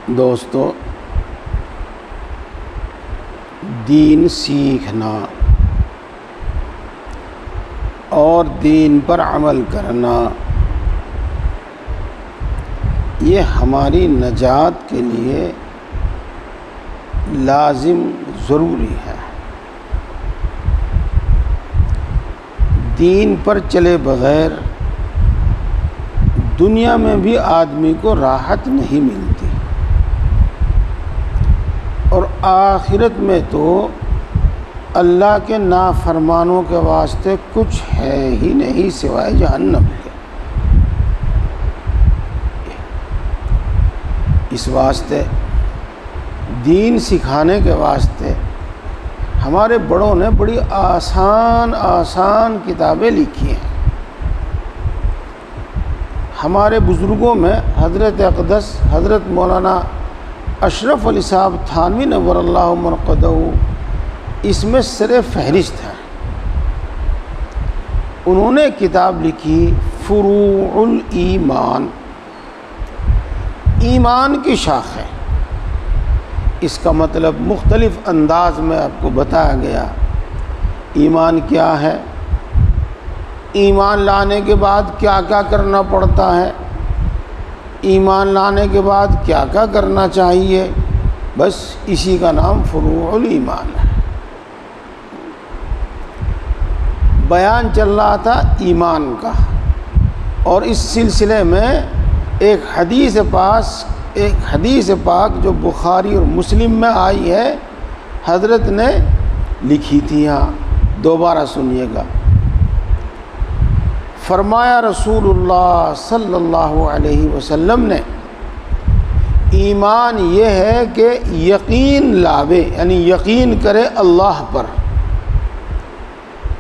دوستو، دین سیکھنا اور دین پر عمل کرنا یہ ہماری نجات کے لیے لازم ضروری ہے۔ دین پر چلے بغیر دنیا میں بھی آدمی کو راحت نہیں ملتی، اور آخرت میں تو اللہ کے نافرمانوں کے واسطے کچھ ہے ہی نہیں سوائے جہنم کے۔ اس واسطے دین سکھانے کے واسطے ہمارے بڑوں نے بڑی آسان کتابیں لکھی ہیں۔ ہمارے بزرگوں میں حضرت اقدس حضرت مولانا اشرف علی صاحب تھانوی نور اللہ مرقدہ اس میں سر فہرست ہے۔ انہوں نے کتاب لکھی فروع الایمان، ایمان کی شاخیں۔ اس کا مطلب مختلف انداز میں آپ کو بتایا گیا۔ ایمان کیا ہے، ایمان لانے کے بعد کیا کیا کرنا پڑتا ہے، ایمان لانے کے بعد کیا کیا کرنا چاہیے، بس اسی کا نام فروع الایمان ہے۔ بیان چل رہا تھا ایمان کا، اور اس سلسلے میں ایک حدیث پاک جو بخاری اور مسلم میں آئی ہے، حضرت نے لکھی تھی، یہاں دوبارہ سنیے گا۔ فرمایا رسول اللہ صلی اللہ علیہ وسلم نے، ایمان یہ ہے کہ یقین لاوے، یعنی یقین کرے اللہ پر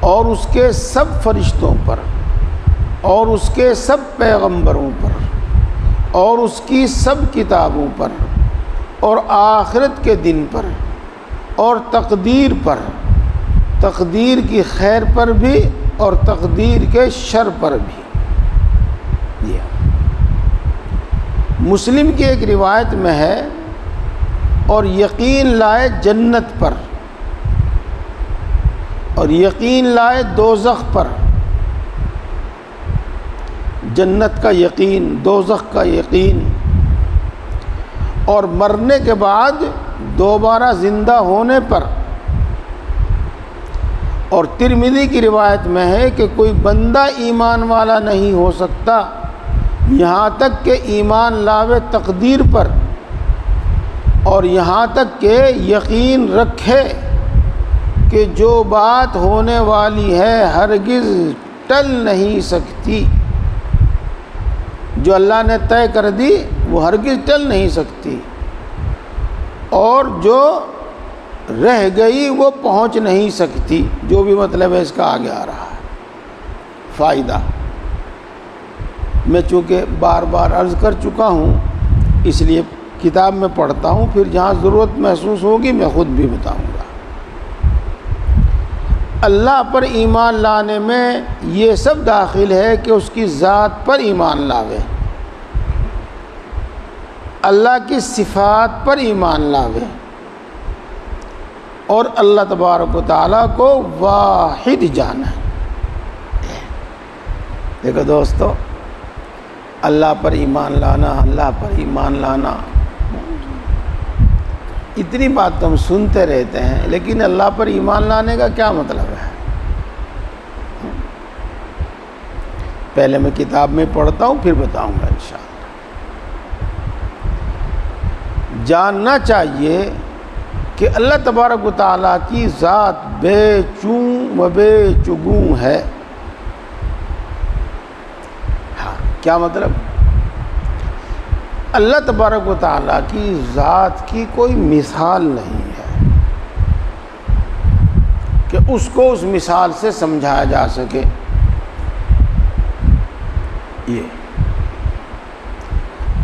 اور اس کے سب فرشتوں پر اور اس کے سب پیغمبروں پر اور اس کی سب کتابوں پر اور آخرت کے دن پر اور تقدیر پر، تقدیر کی خیر پر بھی اور تقدیر کے شر پر بھی۔ مسلم کی ایک روایت میں ہے، اور یقین لائے جنت پر اور یقین لائے دوزخ پر۔ جنت کا یقین، دوزخ کا یقین، اور مرنے کے بعد دوبارہ زندہ ہونے پر۔ اور ترمذی کی روایت میں ہے کہ کوئی بندہ ایمان والا نہیں ہو سکتا یہاں تک کہ ایمان لاوے تقدیر پر، اور یہاں تک کہ یقین رکھے کہ جو بات ہونے والی ہے ہرگز ٹل نہیں سکتی، جو اللہ نے طے کر دی وہ ہرگز ٹل نہیں سکتی، اور جو رہ گئی وہ پہنچ نہیں سکتی، جو بھی مطلب ہے اس کا آگے آ رہا ہے فائدہ۔ میں چونکہ بار بار عرض کر چکا ہوں، اس لیے کتاب میں پڑھتا ہوں، پھر جہاں ضرورت محسوس ہوگی میں خود بھی بتاؤں گا۔ اللہ پر ایمان لانے میں یہ سب داخل ہے کہ اس کی ذات پر ایمان لاوے، اللہ کی صفات پر ایمان لاوے، اور اللہ تبارک و تعالیٰ کو واحد جانا۔ دیکھو دوستو، اللہ پر ایمان لانا، اتنی بات تو ہم سنتے رہتے ہیں، لیکن اللہ پر ایمان لانے کا کیا مطلب ہے؟ پہلے میں کتاب میں پڑھتا ہوں، پھر بتاؤں گا انشاءاللہ۔ جاننا چاہیے کہ اللہ تبارک و تعالیٰ کی ذات بے چوں و بے چگوں ہے۔ ہاں، کیا مطلب؟ اللہ تبارک و تعالیٰ کی ذات کی کوئی مثال نہیں ہے کہ اس کو اس مثال سے سمجھایا جا سکے۔ یہ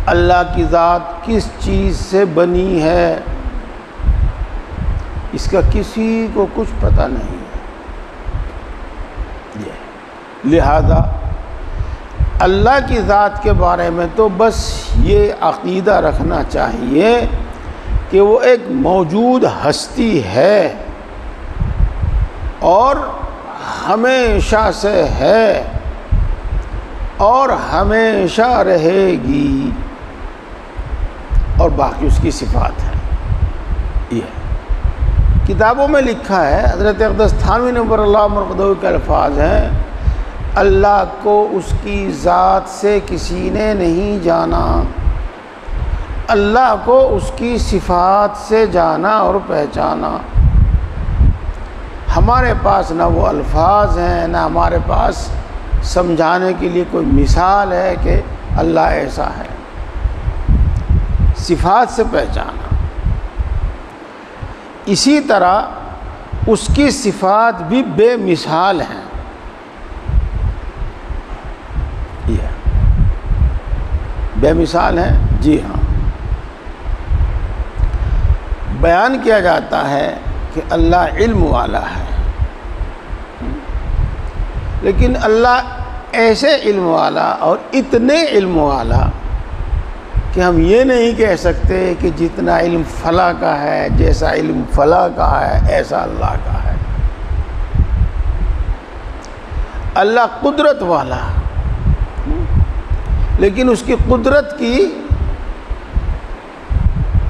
اللہ کی ذات کس چیز سے بنی ہے، اس کا کسی کو کچھ پتہ نہیں ہے۔ لہذا اللہ کی ذات کے بارے میں تو بس یہ عقیدہ رکھنا چاہیے کہ وہ ایک موجود ہستی ہے اور ہمیشہ سے ہے اور ہمیشہ رہے گی، اور باقی اس کی صفات ہے۔ یہ کتابوں میں لکھا ہے، حضرت اقدس تھانوی نور اللہ مرقدہ کے الفاظ ہیں، اللہ کو اس کی ذات سے کسی نے نہیں جانا، اللہ کو اس کی صفات سے جانا اور پہچانا۔ ہمارے پاس نہ وہ الفاظ ہیں، نہ ہمارے پاس سمجھانے کے لیے کوئی مثال ہے کہ اللہ ایسا ہے۔ صفات سے پہچانا، اسی طرح اس کی صفات بھی بے مثال ہیں۔ بے مثال ہیں، جی ہاں۔ بیان کیا جاتا ہے کہ اللہ علم والا ہے، لیکن اللہ ایسے علم والا اور اتنے علم والا کہ ہم یہ نہیں کہہ سکتے کہ جتنا علم فلاں کا ہے، جیسا علم فلاں کا ہے، ایسا اللہ کا ہے۔ اللہ قدرت والا، لیکن اس کی قدرت کی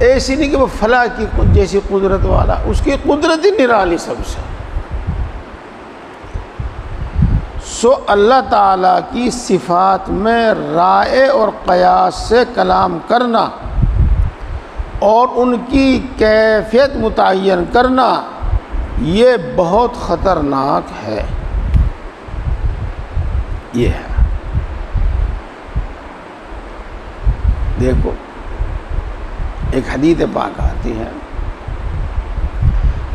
ایسی نہیں کہ وہ فلاں کی جیسی قدرت والا، اس کی قدرت ہی نرالی سب سے۔ سو اللہ تعالیٰ کی صفات میں رائے اور قیاس سے کلام کرنا اور ان کی کیفیت متعین کرنا یہ بہت خطرناک ہے۔ یہ ہے، دیکھو ایک حدیث پاک آتی ہے،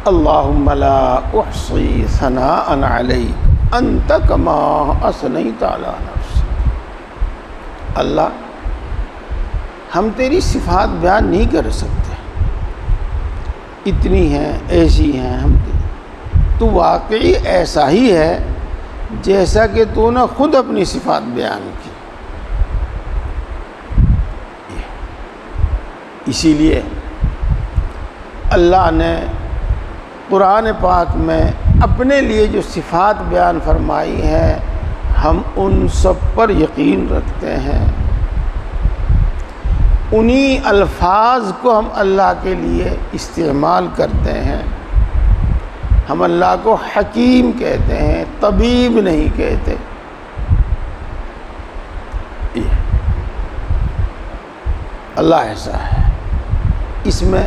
اللہم لا احصی ثناء علیک انت کما اثنیت علی نفسک۔ اللہ ہم تیری صفات بیان نہیں کر سکتے، اتنی ہیں، ایسی ہیں، ہم تو واقعی ایسا ہی ہے جیسا کہ تو نے خود اپنی صفات بیان کی۔ اسی لیے اللہ نے قرآن پاک میں اپنے لیے جو صفات بیان فرمائی ہیں، ہم ان سب پر یقین رکھتے ہیں۔ انہی الفاظ کو ہم اللہ کے لیے استعمال کرتے ہیں۔ ہم اللہ کو حکیم کہتے ہیں، طبیب نہیں کہتے۔ اللہ ایسا ہے، اس میں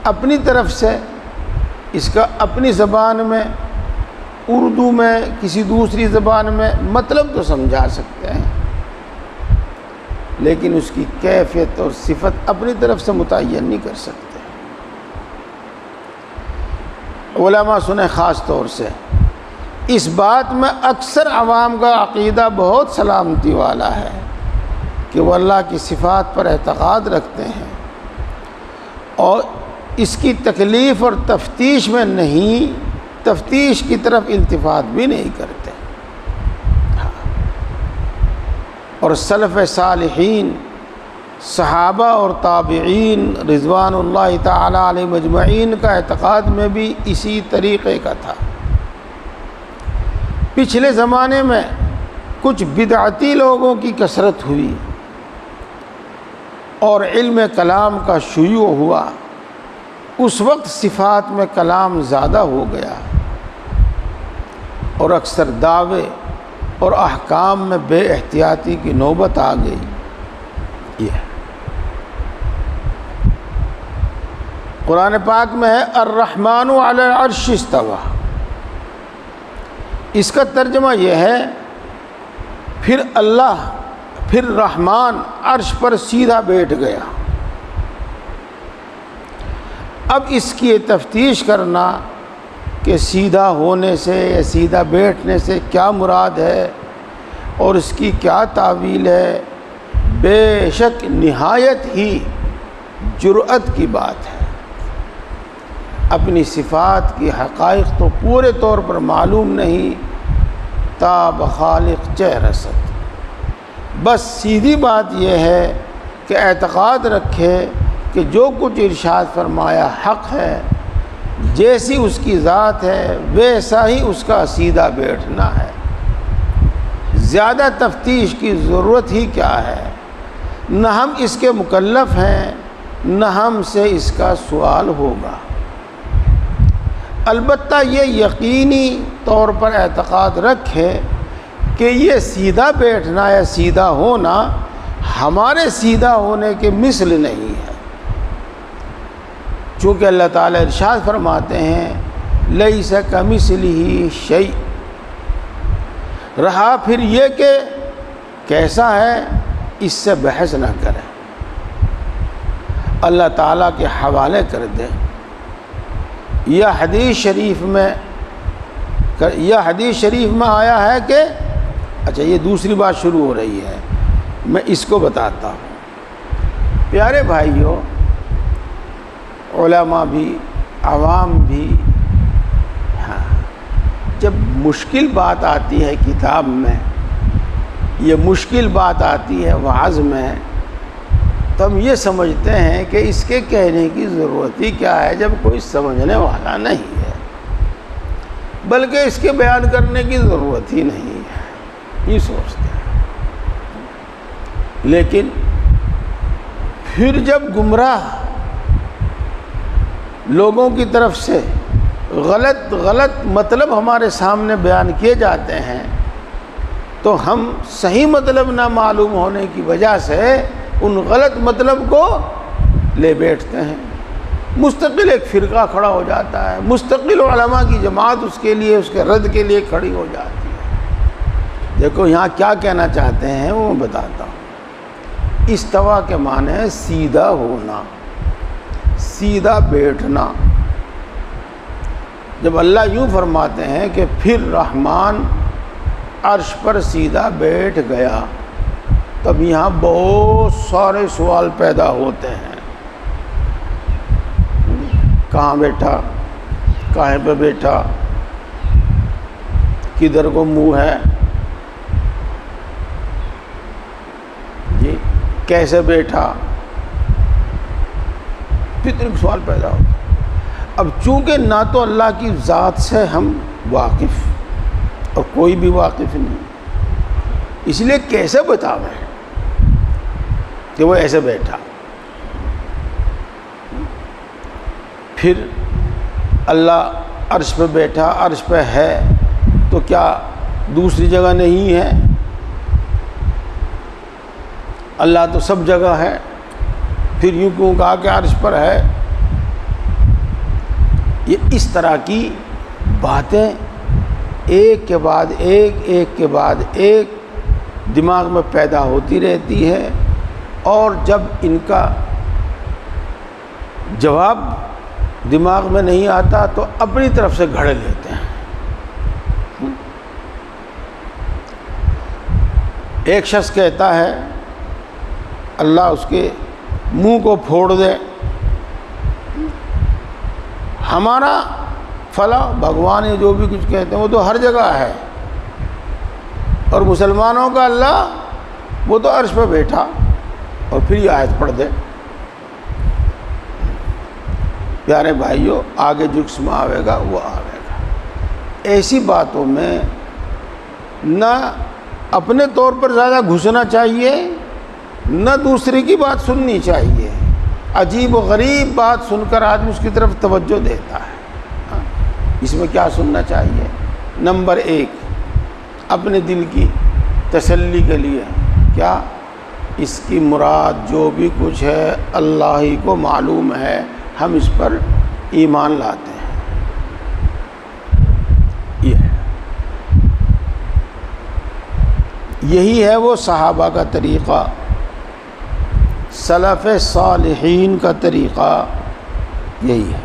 اپنی طرف سے اس کا اپنی زبان میں، اردو میں، کسی دوسری زبان میں مطلب تو سمجھا سکتے ہیں، لیکن اس کی کیفیت اور صفت اپنی طرف سے متعین نہیں کر سکتے۔ علماء سنیں خاص طور سے، اس بات میں اکثر عوام کا عقیدہ بہت سلامتی والا ہے کہ وہ اللہ کی صفات پر اعتقاد رکھتے ہیں اور اس کی تکلیف اور تفتیش میں نہیں، تفتیش کی طرف التفات بھی نہیں کرتے۔ اور سلف صالحین، صحابہ اور تابعین رضوان اللہ تعالی علیہ مجمعین کا اعتقاد میں بھی اسی طریقے کا تھا۔ پچھلے زمانے میں کچھ بدعتی لوگوں کی کثرت ہوئی اور علم کلام کا شیوع ہوا، اس وقت صفات میں کلام زیادہ ہو گیا اور اکثر دعوے اور احکام میں بے احتیاطی کی نوبت آ گئی۔ یہ قرآن پاک میں ہے الرحمن علی العرش استوى، اس کا ترجمہ یہ ہے پھر رحمان عرش پر سیدھا بیٹھ گیا۔ اب اس کی تفتیش کرنا کہ سیدھا ہونے سے یا سیدھا بیٹھنے سے کیا مراد ہے اور اس کی کیا تعویل ہے، بے شک نہایت ہی جرأت کی بات ہے۔ اپنی صفات کی حقائق تو پورے طور پر معلوم نہیں، تا بخالق چہ رسد۔ بس سیدھی بات یہ ہے کہ اعتقاد رکھے کہ جو کچھ ارشاد فرمایا حق ہے، جیسی اس کی ذات ہے ویسا ہی اس کا سیدھا بیٹھنا ہے، زیادہ تفتیش کی ضرورت ہی کیا ہے، نہ ہم اس کے مکلف ہیں نہ ہم سے اس کا سوال ہوگا۔ البتہ یہ یقینی طور پر اعتقاد رکھے کہ یہ سیدھا بیٹھنا یا سیدھا ہونا ہمارے سیدھا ہونے کے مثل نہیں ہے، چونکہ اللہ تعالیٰ ارشاد فرماتے ہیں لیس کمثلہ شیء۔ رہا پھر یہ کہ کیسا ہے، اس سے بحث نہ کریں، اللہ تعالیٰ کے حوالے کر دیں۔ یہ حدیث شریف میں آیا ہے کہ اچھا یہ دوسری بات شروع ہو رہی ہے، میں اس کو بتاتا ہوں۔ پیارے بھائیوں، علماء بھی عوام بھی، ہاں جب مشکل بات آتی ہے کتاب میں، یہ مشکل بات آتی ہے وعظ میں، تو ہم یہ سمجھتے ہیں کہ اس کے کہنے کی ضرورت ہی کیا ہے جب کوئی سمجھنے والا نہیں ہے، بلکہ اس کے بیان کرنے کی ضرورت ہی نہیں ہے، یہ سوچتے ہیں۔ لیکن پھر جب گمراہ لوگوں کی طرف سے غلط مطلب ہمارے سامنے بیان کیے جاتے ہیں تو ہم صحیح مطلب نہ معلوم ہونے کی وجہ سے ان غلط مطلب کو لے بیٹھتے ہیں، مستقل ایک فرقہ کھڑا ہو جاتا ہے، مستقل علماء کی جماعت اس کے لیے، اس کے رد کے لیے کھڑی ہو جاتی ہے۔ دیکھو یہاں کیا کہنا چاہتے ہیں وہ میں بتاتا ہوں۔ استوا کے معنی ہے سیدھا ہونا، سیدھا بیٹھنا۔ جب اللہ یوں فرماتے ہیں کہ پھر رحمان عرش پر سیدھا بیٹھ گیا، تب یہاں بہت سارے سوال پیدا ہوتے ہیں۔ کہاں بیٹھا، کہاں پہ بیٹھا، کدھر کو منہ ہے، جی کیسے بیٹھا، کتنے سوال پیدا ہوتے ہیں۔ اب چونکہ نہ تو اللہ کی ذات سے ہم واقف اور کوئی بھی واقف نہیں، اس لیے کیسے بتاویں کہ وہ ایسے بیٹھا۔ پھر اللہ عرش پہ بیٹھا، عرش پہ ہے تو کیا دوسری جگہ نہیں ہے؟ اللہ تو سب جگہ ہے، پھر یوں کیوں کہا کہ عرش پر ہے؟ یہ اس طرح کی باتیں ایک کے بعد ایک، ایک کے بعد ایک دماغ میں پیدا ہوتی رہتی ہے، اور جب ان کا جواب دماغ میں نہیں آتا تو اپنی طرف سے گھڑ لیتے ہیں۔ ایک شخص کہتا ہے اللہ اس کے منہ کو پھوڑ دے، ہمارا فلاں بھگوان ہے جو بھی کچھ کہتے ہیں وہ تو ہر جگہ ہے، اور مسلمانوں کا اللہ وہ تو عرش پہ بیٹھا، اور پھر یہ آیت پڑھ دے۔ پیارے بھائیوں، آگے جو قسم آئے گا وہ آئے گا۔ ایسی باتوں میں نہ اپنے طور پر زیادہ گھسنا چاہیے، نہ دوسرے کی بات سننی چاہیے۔ عجیب و غریب بات سن کر آدمی اس کی طرف توجہ دیتا ہے۔ اس میں کیا سننا چاہیے؟ نمبر ایک، اپنے دل کی تسلی کے لیے کیا اس کی مراد جو بھی کچھ ہے اللہ ہی کو معلوم ہے، ہم اس پر ایمان لاتے ہیں۔ یہی ہے وہ صحابہ کا طریقہ، سلف صالحین کا طریقہ یہی ہے۔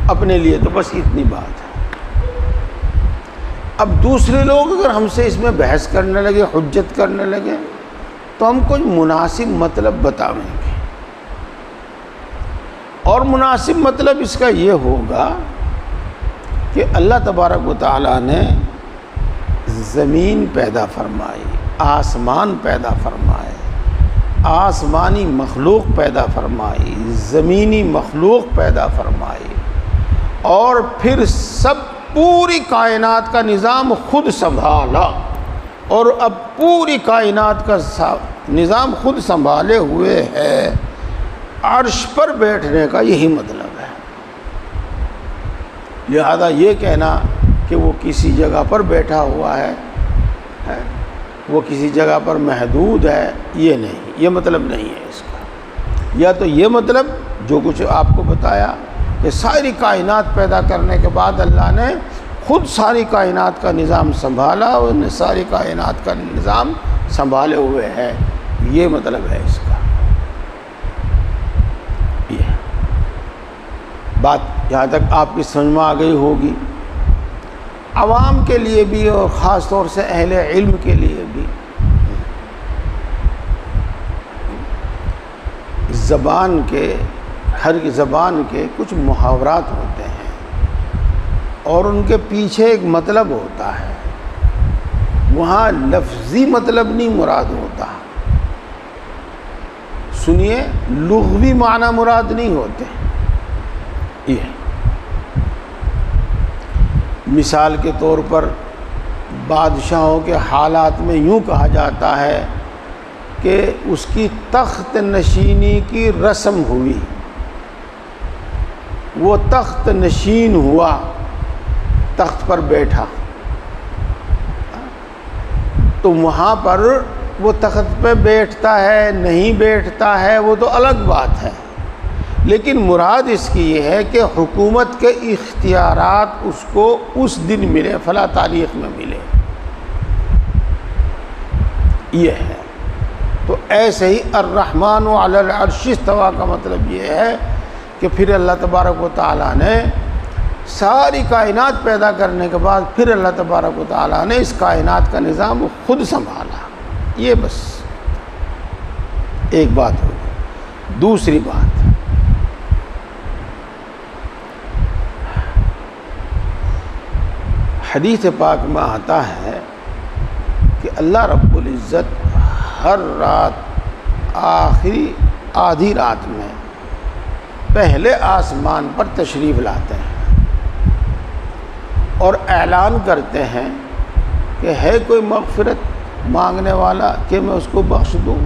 اپنے لیے تو بس اتنی بات ہے۔ اب دوسرے لوگ اگر ہم سے اس میں بحث کرنے لگے، حجت کرنے لگے، تو ہم کوئی مناسب مطلب بتاویں گے، اور مناسب مطلب اس کا یہ ہوگا کہ اللہ تبارک و تعالیٰ نے زمین پیدا فرمائی، آسمان پیدا فرمائے، آسمانی مخلوق پیدا فرمائی، زمینی مخلوق پیدا فرمائی، اور پھر سب پوری کائنات کا نظام خود سنبھالا، اور اب پوری کائنات کا نظام خود سنبھالے ہوئے ہے، عرش پر بیٹھنے کا یہی مطلب ہے۔ لہذا یہ کہنا کہ وہ کسی جگہ پر بیٹھا ہوا ہے، وہ کسی جگہ پر محدود ہے، یہ نہیں، یہ مطلب نہیں ہے اس کا۔ یا تو یہ مطلب جو کچھ آپ کو بتایا کہ ساری کائنات پیدا کرنے کے بعد اللہ نے خود ساری کائنات کا نظام سنبھالا، اور ساری کائنات کا نظام سنبھالے ہوئے ہے، یہ مطلب ہے اس کا۔ یہ بات یہاں تک آپ کی سمجھ میں آ گئی ہوگی۔ عوام کے لیے بھی اور خاص طور سے اہل علم کے لیے بھی زبان کے، ہر زبان کے کچھ محاورات ہوتے ہیں، اور ان کے پیچھے ایک مطلب ہوتا ہے۔ وہاں لفظی مطلب نہیں مراد ہوتا، سنیے، لغوی معنی مراد نہیں ہوتے۔ یہ مثال کے طور پر بادشاہوں کے حالات میں یوں کہا جاتا ہے کہ اس کی تخت نشینی کی رسم ہوئی، وہ تخت نشین ہوا، تخت پر بیٹھا، تو وہاں پر وہ تخت پہ بیٹھتا ہے نہیں بیٹھتا ہے وہ تو الگ بات ہے، لیکن مراد اس کی یہ ہے کہ حکومت کے اختیارات اس کو اس دن ملے، فلاں تاریخ میں ملے، یہ ہے۔ تو ایسے ہی الرحمن علی العرش استویٰ کا مطلب یہ ہے کہ پھر اللہ تبارک و تعالیٰ نے ساری کائنات پیدا کرنے کے بعد پھر اللہ تبارک و تعالیٰ نے اس کائنات کا نظام خود سنبھالا، یہ بس ایک بات ہوگی۔ دوسری بات، حدیث پاک میں آتا ہے کہ اللہ رب العزت ہر رات آخری آدھی رات میں پہلے آسمان پر تشریف لاتے ہیں اور اعلان کرتے ہیں کہ ہے کوئی مغفرت مانگنے والا کہ میں اس کو بخش دوں،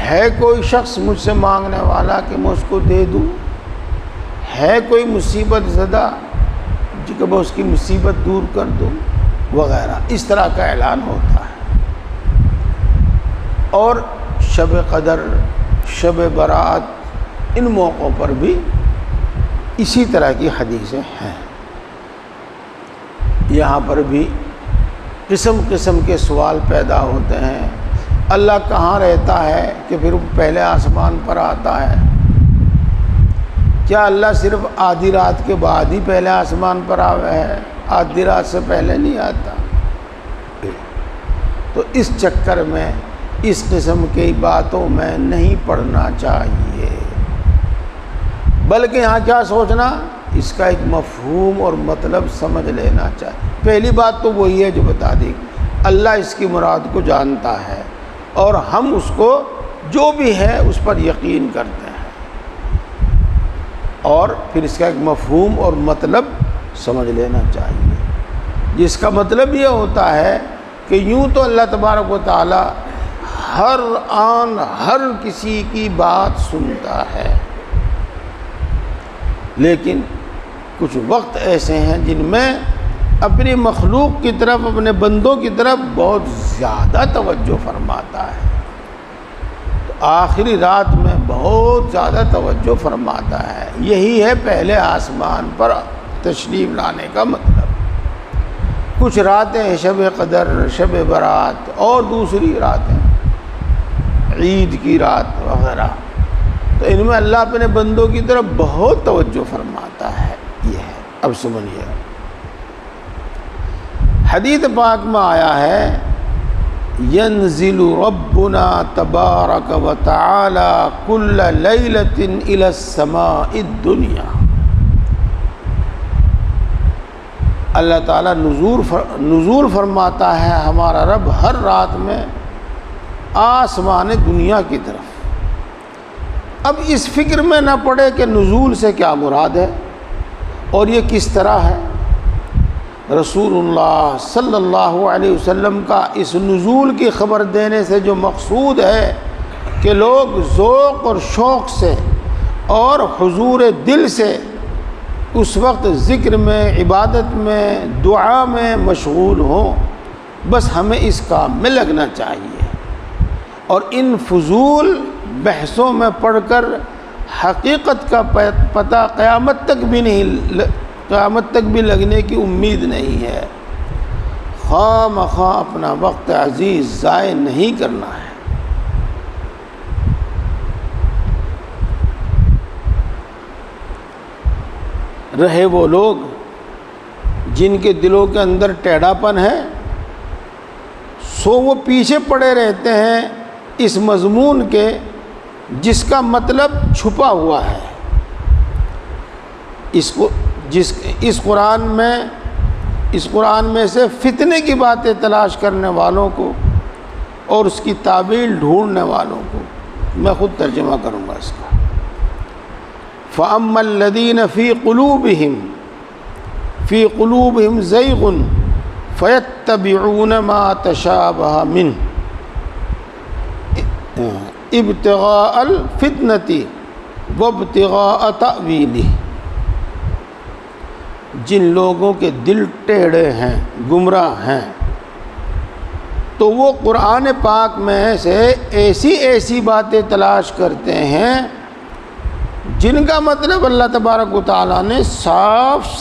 ہے کوئی شخص مجھ سے مانگنے والا کہ میں اس کو دے دوں، ہے کوئی مصیبت زدہ کہ میں اس کی مصیبت دور کر دوں، وغیرہ اس طرح کا اعلان ہوتا ہے۔ اور شب قدر، شب برات، ان موقعوں پر بھی اسی طرح کی حدیثیں ہیں۔ یہاں پر بھی قسم قسم کے سوال پیدا ہوتے ہیں، اللہ کہاں رہتا ہے کہ پھر وہ پہلے آسمان پر آتا ہے؟ کیا اللہ صرف آدھی رات کے بعد ہی پہلے آسمان پر آوے ہے، آدھی رات سے پہلے نہیں آتا؟ تو اس چکر میں اس قسم کی باتوں میں نہیں پڑھنا چاہیے، بلکہ یہاں کیا سوچنا، اس کا ایک مفہوم اور مطلب سمجھ لینا چاہیے۔ پہلی بات تو وہی ہے جو بتا دی، اللہ اس کی مراد کو جانتا ہے اور ہم اس کو جو بھی ہے اس پر یقین کرتے ہیں، اور پھر اس کا ایک مفہوم اور مطلب سمجھ لینا چاہیے، جس کا مطلب یہ ہوتا ہے کہ یوں تو اللہ تبارک و تعالی ہر آن ہر کسی کی بات سنتا ہے، لیکن کچھ وقت ایسے ہیں جن میں اپنی مخلوق کی طرف، اپنے بندوں کی طرف بہت زیادہ توجہ فرماتا ہے، تو آخری رات میں بہت زیادہ توجہ فرماتا ہے۔ یہی ہے پہلے آسمان پر تشریف لانے کا مطلب۔ کچھ راتیں شب قدر، شب برات، اور دوسری راتیں عید کی رات وغیرہ، تو ان میں اللہ اپنے بندوں کی طرف بہت توجہ فرماتا ہے۔ یہ ہے، اب سمجھیے، حدیث پاک میں آیا ہے ينزل ربنا تبارک و تعالی کل لیلۃ الی السماء الدنیا۔ اللہ تعالیٰ نزول فرماتا ہے ہمارا رب ہر رات میں آسمان دنیا کی طرف۔ اب اس فکر میں نہ پڑے کہ نزول سے کیا مراد ہے اور یہ کس طرح ہے۔ رسول اللہ صلی اللہ علیہ وسلم کا اس نزول کی خبر دینے سے جو مقصود ہے کہ لوگ ذوق اور شوق سے اور حضور دل سے اس وقت ذکر میں، عبادت میں، دعا میں مشغول ہوں، بس ہمیں اس کام میں لگنا چاہیے، اور ان فضول بحثوں میں پڑھ کر حقیقت کا پتہ قیامت تک بھی لگنے کی امید نہیں ہے۔ خواہ مخواہ اپنا وقت عزیز ضائع نہیں کرنا ہے۔ رہے وہ لوگ جن کے دلوں کے اندر ٹیڑھا پن ہے، سو وہ پیچھے پڑے رہتے ہیں اس مضمون کے جس کا مطلب چھپا ہوا ہے۔ اس قرآن میں سے فتنے کی باتیں تلاش کرنے والوں کو اور اس کی تعویل ڈھونڈنے والوں کو میں خود ترجمہ کروں گا اس کا۔ فَأَمَّا الَّذِينَ فِي قُلُوبِهِمْ زَيْغٌ فَيَتَّبِعُونَ مَا تَشَابَهَ مِنْهُ ابتغاء الفتنة وابتغاء تأویلہ۔ جن لوگوں کے دل ٹیڑھے ہیں، گمراہ ہیں، تو وہ قرآن پاک میں سے ایسی باتیں تلاش کرتے ہیں جن کا مطلب اللہ تبارک و تعالیٰ نے صاف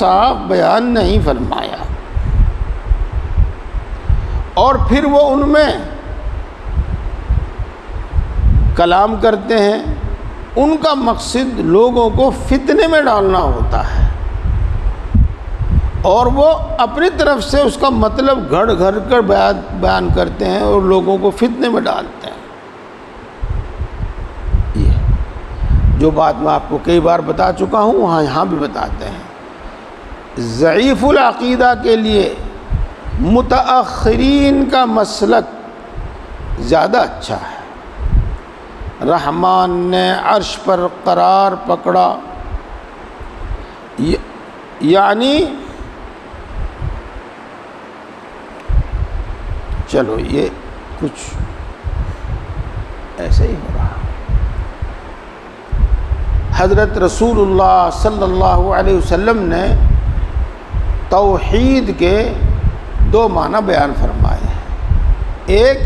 بیان نہیں فرمایا، اور پھر وہ ان میں کلام کرتے ہیں۔ ان کا مقصد لوگوں کو فتنے میں ڈالنا ہوتا ہے، اور وہ اپنی طرف سے اس کا مطلب گھڑ کر بیان کرتے ہیں اور لوگوں کو فتنے میں ڈالتے ہیں۔ یہ جو بات میں آپ کو کئی بار بتا چکا ہوں، یہاں بھی بتاتے ہیں۔ ضعیف العقیدہ کے لیے متأخرین کا مسلک زیادہ اچھا ہے۔ رحمان نے عرش پر قرار پکڑا، یعنی چلو یہ کچھ ایسے ہی ہو رہا۔ حضرت رسول اللہ صلی اللہ علیہ وسلم نے توحید کے دو معنی بیان فرمائے ہیں۔ ایک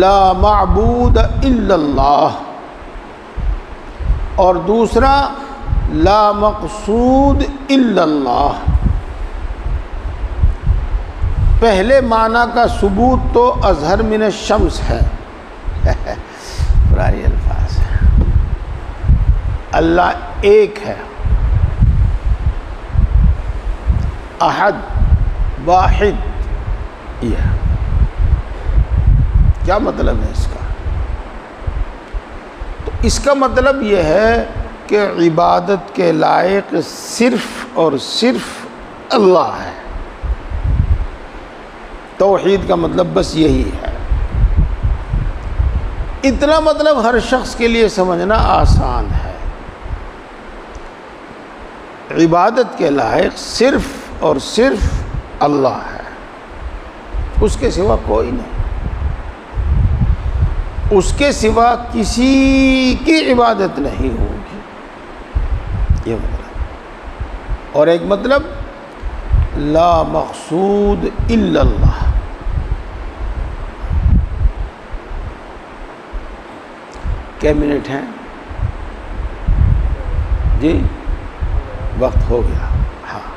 لا معبود الا اللہ، اور دوسرا لا مقصود الا اللہ۔ پہلے معنی کا ثبوت تو اظہر من الشمس ہے، پرانی الفاظ ہے۔ اللہ ایک ہے، احد، واحد۔ یہ کیا مطلب ہے اس کا؟ تو اس کا مطلب یہ ہے کہ عبادت کے لائق صرف اور صرف اللہ ہے۔ توحید کا مطلب بس یہی ہے۔ اتنا مطلب ہر شخص کے لیے سمجھنا آسان ہے۔ عبادت کے لائق صرف اور صرف اللہ ہے، اس کے سوا کوئی نہیں، اس کے سوا کسی کی عبادت نہیں ہوگی۔ یہ مطلب، اور ایک مطلب لا مقصود الا اللہ۔ کیا منٹ ہیں جی؟ وقت ہو گیا۔ ہاں،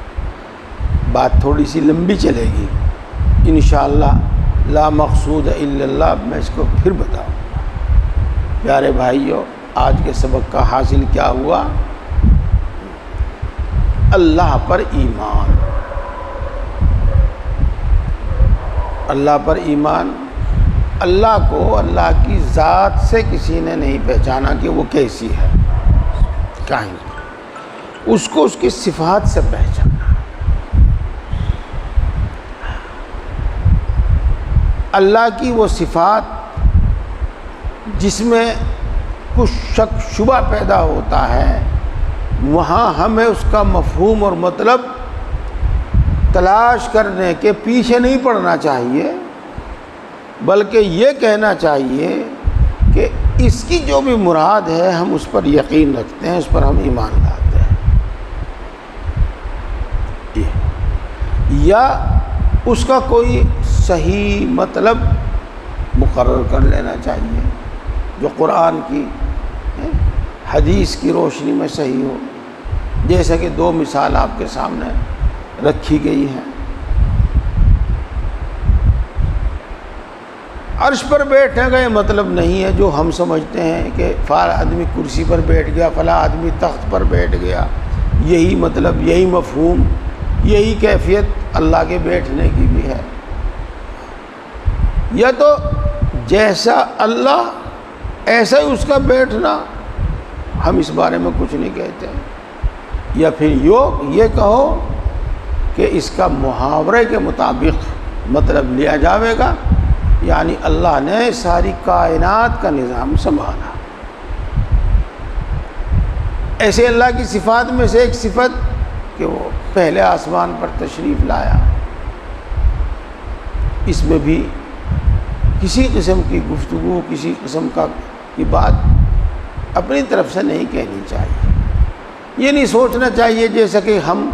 بات تھوڑی سی لمبی چلے گی انشاءاللہ۔ لا مقصود الا اللہ میں اس کو پھر بتاؤں گا۔ پیارے بھائیوں، آج کے سبق کا حاصل کیا ہوا؟ اللہ پر ایمان، اللہ پر ایمان۔ اللہ کو اللہ کی ذات سے کسی نے نہیں پہچانا کہ وہ کیسی ہے، کہیں اس کو اس کی صفات سے پہچانا۔ اللہ کی وہ صفات جس میں کچھ شک شبہ پیدا ہوتا ہے، وہاں ہمیں اس کا مفہوم اور مطلب تلاش کرنے کے پیچھے نہیں پڑنا چاہیے، بلکہ یہ کہنا چاہیے کہ اس کی جو بھی مراد ہے ہم اس پر یقین رکھتے ہیں، اس پر ہم ایمان لاتے ہیں، یا اس کا کوئی صحیح مطلب مقرر کر لینا چاہیے جو قرآن کی حدیث کی روشنی میں صحیح ہو، جیسا کہ دو مثال آپ کے سامنے رکھی گئی ہیں۔ عرش پر بیٹھنے کا یہ مطلب نہیں ہے جو ہم سمجھتے ہیں کہ فلاں آدمی کرسی پر بیٹھ گیا، فلاں آدمی تخت پر بیٹھ گیا، یہی مطلب، یہی مفہوم، یہی کیفیت اللہ کے بیٹھنے کی بھی ہے۔ یا تو جیسا اللہ ایسا ہی اس کا بیٹھنا، ہم اس بارے میں کچھ نہیں کہتے، یا پھر یہ کہو کہ اس کا محاورے کے مطابق مطلب لیا جاوے گا، یعنی اللہ نے ساری کائنات کا نظام سنبھالا۔ ایسے اللہ کی صفات میں سے ایک صفت کہ وہ پہلے آسمان پر تشریف لایا، اس میں بھی کسی قسم کی گفتگو، کسی قسم کی بات اپنی طرف سے نہیں کہنی چاہیے۔ یہ نہیں سوچنا چاہیے جیسا کہ ہم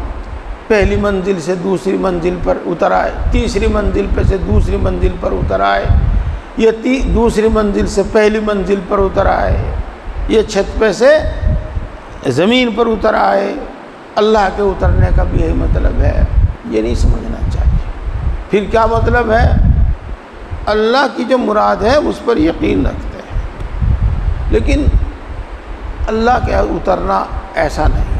پہلی منزل سے دوسری منزل پر اتر آئے، تیسری منزل پہ سے دوسری منزل پر اتر آئے، یہ دوسری منزل سے پہلی منزل پر اتر آئے، یہ چھت پہ سے زمین پر اتر آئے۔ اللہ کے اترنے کا بھی یہی مطلب ہے، یہ نہیں سمجھنا چاہیے۔ پھر کیا مطلب ہے؟ اللہ کی جو مراد ہے اس پر یقین رکھتے ہیں، لیکن اللہ کا اترنا ایسا نہیں ہے۔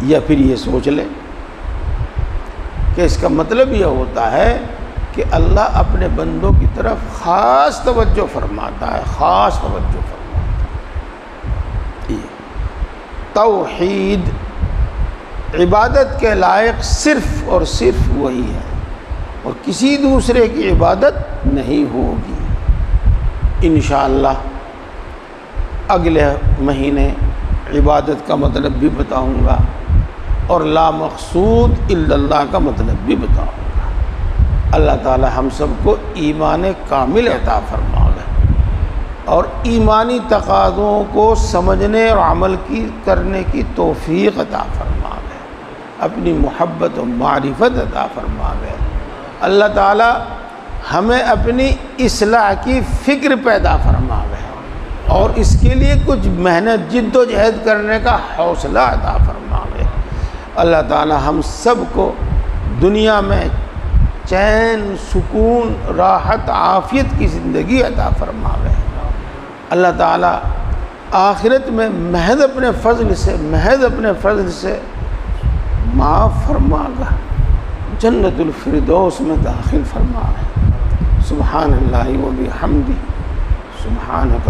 یا پھر یہ سوچ لیں کہ اس کا مطلب یہ ہوتا ہے کہ اللہ اپنے بندوں کی طرف خاص توجہ فرماتا ہے، خاص توجہ فرماتا ہے۔ توحید عبادت کے لائق صرف اور صرف وہی ہے، اور کسی دوسرے کی عبادت نہیں ہوگی۔ انشاءاللہ اگلے مہینے عبادت کا مطلب بھی بتاؤں گا، اور لا مقصود الا اللہ کا مطلب بھی بتاؤں گا۔ اللہ تعالی ہم سب کو ایمان کامل عطا فرمائے اور ایمانی تقاضوں کو سمجھنے اور عمل کرنے کی توفیق عطا فرمائے، اپنی محبت و معرفت عطا فرمائے۔ اللہ تعالی ہمیں اپنی اصلاح کی فکر پیدا فرمائے اور اس کے لیے کچھ محنت، جد و جہد کرنے کا حوصلہ عطا فرمائے۔ اللہ تعالی ہم سب کو دنیا میں چین، سکون، راحت، عافیت کی زندگی عطا فرمائے۔ اللہ تعالی آخرت میں محض اپنے فضل سے معاف فرما گا، جنت الفردوس میں داخل فرمائے۔ سبحان اللہ و بحمدہ، سبحانک